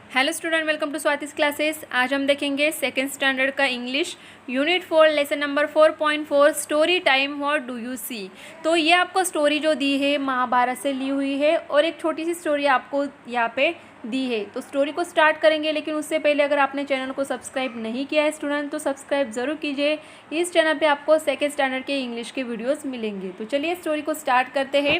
Hello student, welcome to Swati's classes. आज हम देखेंगे सेकेंड स्टैंडर्ड का English unit 4 lesson number 4.4 story time what do you see. तो ये आपको स्टोरी जो दी है महाभारत से ली हुई है और एक छोटी सी स्टोरी आपको यहाँ पे दी है। तो स्टोरी को स्टार्ट करेंगे, लेकिन उससे पहले अगर आपने चैनल को सब्सक्राइब नहीं किया है स्टूडेंट तो सब्सक्राइब ज़रूर कीजिए। इस चैनल पे आपको सेकेंड स्टैंडर्ड के इंग्लिश के वीडियोस मिलेंगे। तो चलिए स्टोरी को स्टार्ट करते हैं।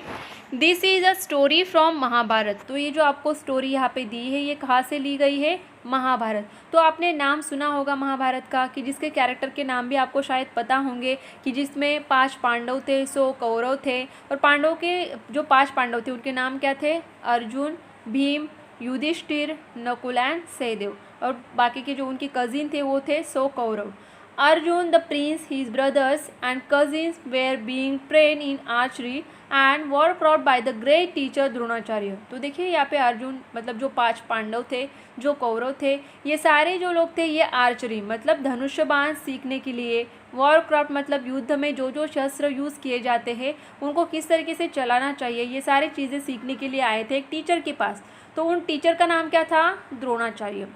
This is a story from Mahabharat. तो ये जो आपको स्टोरी यहाँ पे दी है ये कहाँ से ली गई है? महाभारत। तो आपने नाम सुना होगा महाभारत का, कि जिसके कैरेक्टर के नाम भी आपको शायद पता होंगे, कि जिसमें 5 पांडव थे, 100 कौरव थे। और पांडव के जो 5 पांडव थे उनके नाम क्या थे? अर्जुन, भीम, युधिष्ठिर, नकुल एंड सहदेव। और बाकी के जो उनके कजिन थे वो थे 100 Kaurava. Arjun the prince, his brothers and cousins were being trained in archery and were taught by the great teacher Dronacharya. तो देखिए यहाँ पे अर्जुन मतलब जो 5 पांडव थे, जो कौरव थे, ये सारे जो लोग थे ये आर्चरी मतलब धनुष्य बाण सीखने के लिए, वॉरक्राफ्ट मतलब युद्ध में जो जो शस्त्र यूज़ किए जाते हैं उनको किस तरीके से चलाना चाहिए, ये सारी चीज़ें सीखने के लिए आए थे एक टीचर के पास। तो उन टीचर का नाम क्या था? Dronacharya.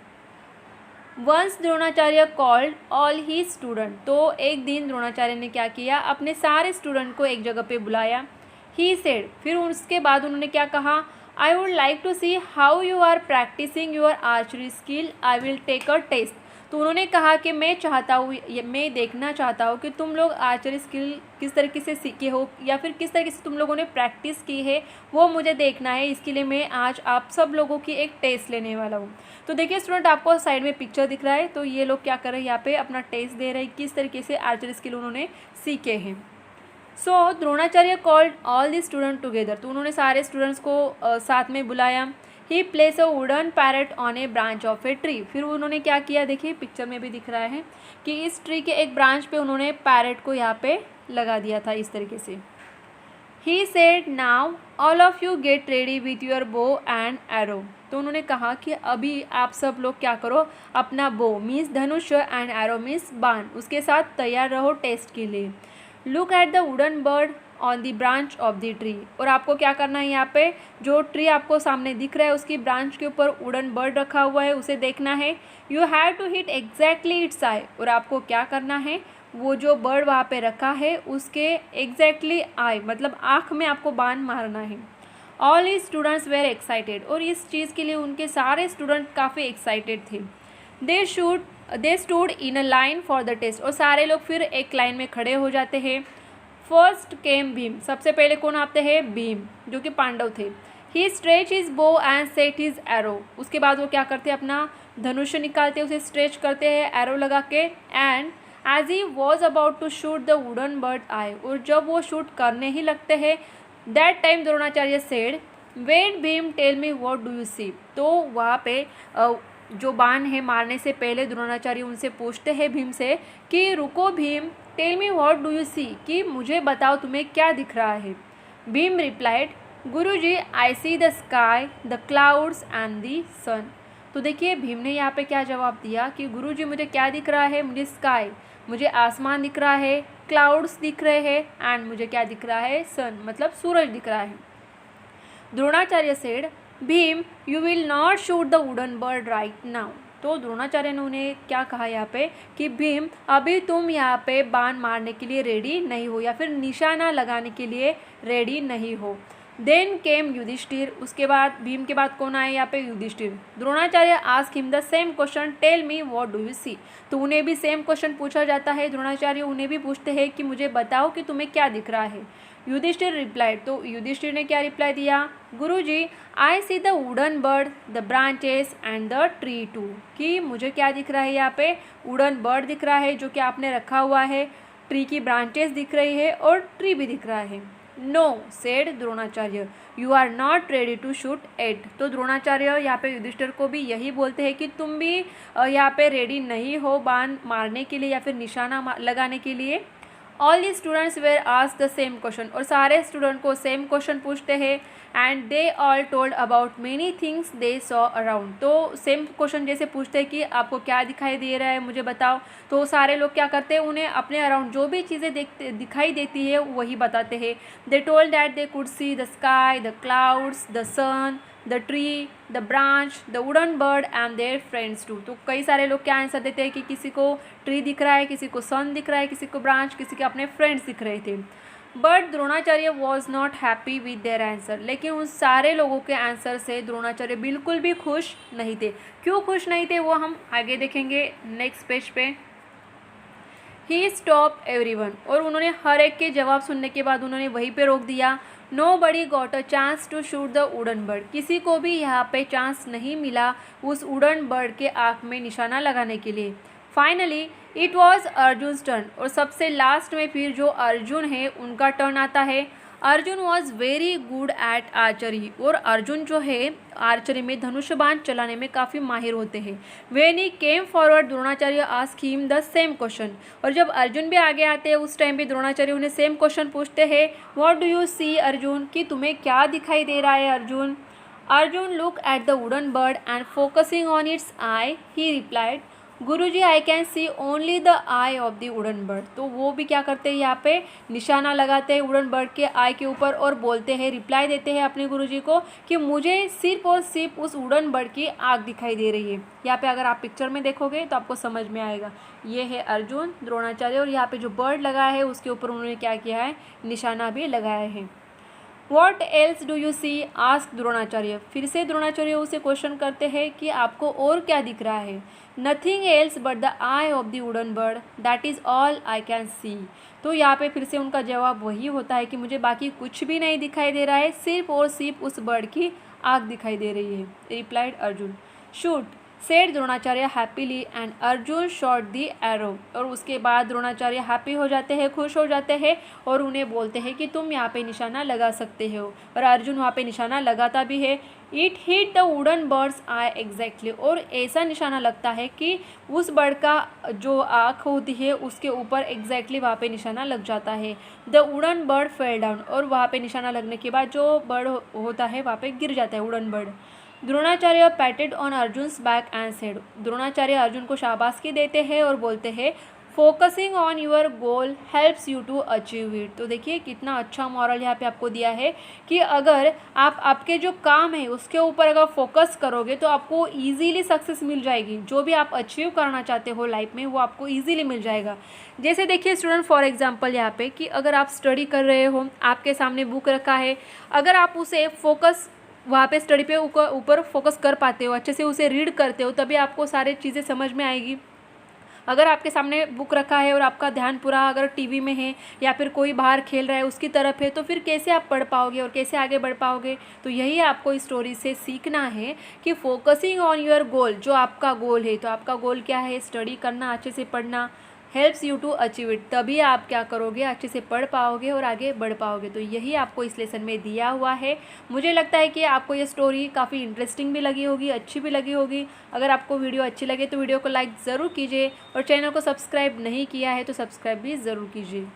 Once Dronacharya called all he student. तो एक दिन द्रोणाचार्य ने क्या किया? अपने सारे स्टूडेंट को एक जगह पे बुलाया। ही सेड, फिर उसके बाद उन्होंने क्या कहा? I would like to see how you are practicing your archery skill, I will take a test. तो उन्होंने कहा कि मैं देखना चाहता हूँ कि तुम लोग आर्चरी स्किल किस तरीके से सीखे हो या फिर किस तरीके से तुम लोगों ने प्रैक्टिस की है, वो मुझे देखना है। इसके लिए मैं आज आप सब लोगों की एक टेस्ट लेने वाला हूँ। तो देखिए स्टूडेंट, आपको साइड में पिक्चर दिख रहा है। तो ये लोग क्या कर रहे हैं? यहाँ पे अपना टेस्ट दे रहे हैं किस तरीके से आर्चरी स्किल उन्होंने सीखे हैं। So Dronacharya called all the student together. तो उन्होंने सारे स्टूडेंट्स को साथ में बुलाया। He place a wooden parrot on a branch of a tree. फिर उन्होंने क्या किया? देखिए पिक्चर में भी दिख रहा है कि इस ट्री के एक ब्रांच पे उन्होंने पैरेट को यहाँ पे लगा दिया था इस तरीके से। He said now all of you get ready with your bow and arrow. तो उन्होंने कहा कि अभी आप सब लोग क्या करो, अपना बो means Dhanush and arrow means बाण, उसके साथ तैयार रहो टेस्ट के लिए। Look at the wooden bird on the branch of the tree. और आपको क्या करना है? यहाँ पे जो ट्री आपको सामने दिख रहा है उसकी ब्रांच के ऊपर वुडन बर्ड रखा हुआ है, उसे देखना है। You have to hit exactly its eye. और आपको क्या करना है? वो जो बर्ड वहाँ पे रखा है उसके एग्जैक्टली आई मतलब आँख में आपको बाण मारना है। All he students were excited. और इस चीज़ के लिए उनके सारे स्टूडेंट काफ़ी एक्साइटेड थे। They stood in a line for the test. और सारे लोग फिर एक लाइन में खड़े हो जाते हैं। First came Bhim. सबसे पहले कौन आते हैं? भीम, जो कि पांडव थे। He stretch his bow and set his arrow. उसके बाद वो क्या करते हैं? अपना धनुष्य निकालते हैं, उसे स्ट्रेच करते हैं एरो लगा के। And as he was about to shoot the wooden bird eye. और जब वो शूट करने ही लगते हैं, that time Dronacharya said wait Bhim tell me what do you see. तो वहाँ पे जो बाण है मारने से पहले द्रोणाचार्य उनसे पूछते हैं भीम से कि रुको Bhim, tell me what do you see, कि मुझे बताओ तुम्हें क्या दिख रहा है। Bhim replied Guruji I see the sky, the clouds and the sun. तो देखिए भीम ने यहाँ पे क्या जवाब दिया कि गुरुजी मुझे क्या दिख रहा है? मुझे स्काई, मुझे आसमान दिख रहा है, क्लाउड्स दिख रहे हैं एंड मुझे क्या दिख रहा है? सन मतलब सूरज दिख रहा है। Dronacharya said Bhim you will not shoot the wooden bird right now. तो द्रोणाचार्य ने उन्हें क्या कहा यहाँ पे कि भीम अभी तुम यहाँ पे बाण मारने के लिए रेडी नहीं हो या फिर निशाना लगाने के लिए रेडी नहीं हो। Then came Yudhishthir. उसके बाद भीम के बाद कौन आए यहाँ पे? Yudhishthir. Dronacharya ask him the same question tell me what do you see. तो उन्हें भी सेम क्वेश्चन पूछा जाता है। द्रोणाचार्य उन्हें भी पूछते हैं कि मुझे बताओ कि तुम्हें क्या दिख रहा है। युधिष्ठिर रिप्लाइड। तो युधिष्ठिर ने क्या रिप्लाई दिया? Guruji I see the wooden bird, the branches and the tree too. कि मुझे क्या दिख रहा है? यहाँ पे वुडन बर्ड दिख रहा है जो कि आपने रखा हुआ है, ट्री की ब्रांचेस दिख रही है और ट्री भी दिख रहा है। No said Dronacharya you are not ready to shoot at. तो द्रोणाचार्य यहाँ पे युधिष्ठिर को भी यही बोलते हैं कि तुम भी यहाँ पे रेडी नहीं हो बाण मारने के लिए या फिर निशाना लगाने के लिए। All the students were ask the same question. और सारे स्टूडेंट को सेम क्वेश्चन पूछते हैं। And they all told about many things they saw around. तो सेम क्वेश्चन जैसे पूछते हैं कि आपको क्या दिखाई दे रहा है, मुझे बताओ। तो सारे लोग क्या करते हैं? उन्हें अपने अराउंड जो भी चीज़ें दिखाई देती है वही बताते हैं। They told that they could see the sky, the clouds, the sun, the tree, the branch, the wooden bird and their friends too. तो कई सारे लोग क्या आंसर देते हैं कि किसी को ट्री दिख रहा है, किसी को सन दिख रहा है, किसी को ब्रांच, किसी के अपने फ्रेंड्स दिख रहे थे। But Dronacharya was not happy with their answer. लेकिन उन सारे लोगों के आंसर से द्रोणाचार्य बिल्कुल भी खुश नहीं थे। क्यों खुश नहीं थे वो हम आगे देखेंगे नेक्स्ट पेज पे। ही स्टॉप एवरीवन, और उन्होंने हर एक के जवाब सुनने के बाद उन्होंने वहीं पे रोक दिया। Nobody got a chance to shoot the wooden bird, किसी को भी यहाँ पे चांस नहीं मिला उस वुडन बर्ड के आँख में निशाना लगाने के लिए। फाइनली इट वॉज अर्जुन्स टर्न, और सबसे लास्ट में फिर जो अर्जुन है उनका टर्न आता है। Arjun was very good at archery, और अर्जुन जो है आर्चरी में धनुष बाण चलाने में काफ़ी माहिर होते हैं। When he came forward Dronacharya ask him the same question, और जब अर्जुन भी आगे आते हैं उस टाइम भी द्रोणाचार्य उन्हें सेम क्वेश्चन पूछते हैं, व्हाट डू यू सी अर्जुन, कि तुम्हें क्या दिखाई दे रहा है Arjun. Arjun look at the wooden bird and focusing on it's I he replied, Guruji I can see only the I of the wooden bird. तो वो भी क्या करते हैं यहाँ पे निशाना लगाते हैं वुडन बर्ड के आई के ऊपर और बोलते हैं, रिप्लाई देते हैं अपने गुरुजी को कि मुझे सिर्फ और सिर्फ उस वुडन बर्ड की आँख दिखाई दे रही है। यहाँ पे अगर आप पिक्चर में देखोगे तो आपको समझ में आएगा, ये है अर्जुन, द्रोणाचार्य, और यहाँ पे जो बर्ड लगाया है उसके ऊपर उन्होंने क्या किया है, निशाना भी लगाया है। What else do you see, ask Dronacharya. फिर से द्रोणाचार्य उसे क्वेश्चन करते हैं कि आपको और क्या दिख रहा है। Nothing else but the I of the wooden bird, that is all I can see. तो यहाँ पे फिर से उनका जवाब वही होता है कि मुझे बाकी कुछ भी नहीं दिखाई दे रहा है, सिर्फ और सिर्फ उस बर्ड की आँख दिखाई दे रही है, replied Arjun. Shoot said Dronacharya happily and Arjun shot the arrow, और उसके बाद द्रोणाचार्य हैप्पी हो जाते हैं, खुश हो जाते हैं और उन्हें बोलते हैं कि तुम यहाँ पे निशाना लगा सकते हो, और अर्जुन वहाँ पे निशाना लगाता भी है। It hit the wooden birds I exactly, और ऐसा निशाना लगता है कि उस बर्ड का जो आँख होती है उसके ऊपर एग्जैक्टली वहाँ पे निशाना लग जाता है। The wooden bird fell down, और वहाँ पे निशाना लगने के बाद जो बर्ड होता है वहाँ पे गिर जाता है wooden bird. Dronacharya patted on Arjun's back and said, Dronacharya Arjun को शाबाशी देते हैं और बोलते हैं, focusing on your goal helps you to achieve it. तो देखिए कितना अच्छा मॉरल यहाँ पे आपको दिया है कि अगर आप आपके जो काम है उसके ऊपर अगर फोकस करोगे तो आपको इजीली सक्सेस मिल जाएगी। जो भी आप अचीव करना चाहते हो लाइफ में वो आपको इजीली मिल जाएगा। जैसे देखिए स्टूडेंट, फॉर एग्जांपल यहाँ पे कि अगर आप स्टडी कर रहे हो, आपके सामने बुक रखा है, अगर आप उसे फोकस वहाँ पे स्टडी पे ऊपर फोकस कर पाते हो, अच्छे से उसे रीड करते हो, तभी आपको सारी चीज़ें समझ में आएगी। अगर आपके सामने बुक रखा है और आपका ध्यान पूरा अगर टीवी में है या फिर कोई बाहर खेल रहा है उसकी तरफ है, तो फिर कैसे आप पढ़ पाओगे और कैसे आगे बढ़ पाओगे। तो यही आपको इस स्टोरी से सीखना है कि फोकसिंग ऑन योर गोल, जो आपका गोल है, तो आपका गोल क्या है, स्टडी करना, अच्छे से पढ़ना, helps you to achieve it. तभी आप क्या करोगे, अच्छे से पढ़ पाओगे और आगे बढ़ पाओगे। तो यही आपको इस लेसन में दिया हुआ है। मुझे लगता है कि आपको ये स्टोरी काफ़ी इंटरेस्टिंग भी लगी होगी, अच्छी भी लगी होगी। अगर आपको वीडियो अच्छी लगे तो वीडियो को लाइक ज़रूर कीजिए, और चैनल को सब्सक्राइब नहीं किया है तो सब्सक्राइब भी ज़रूर कीजिए।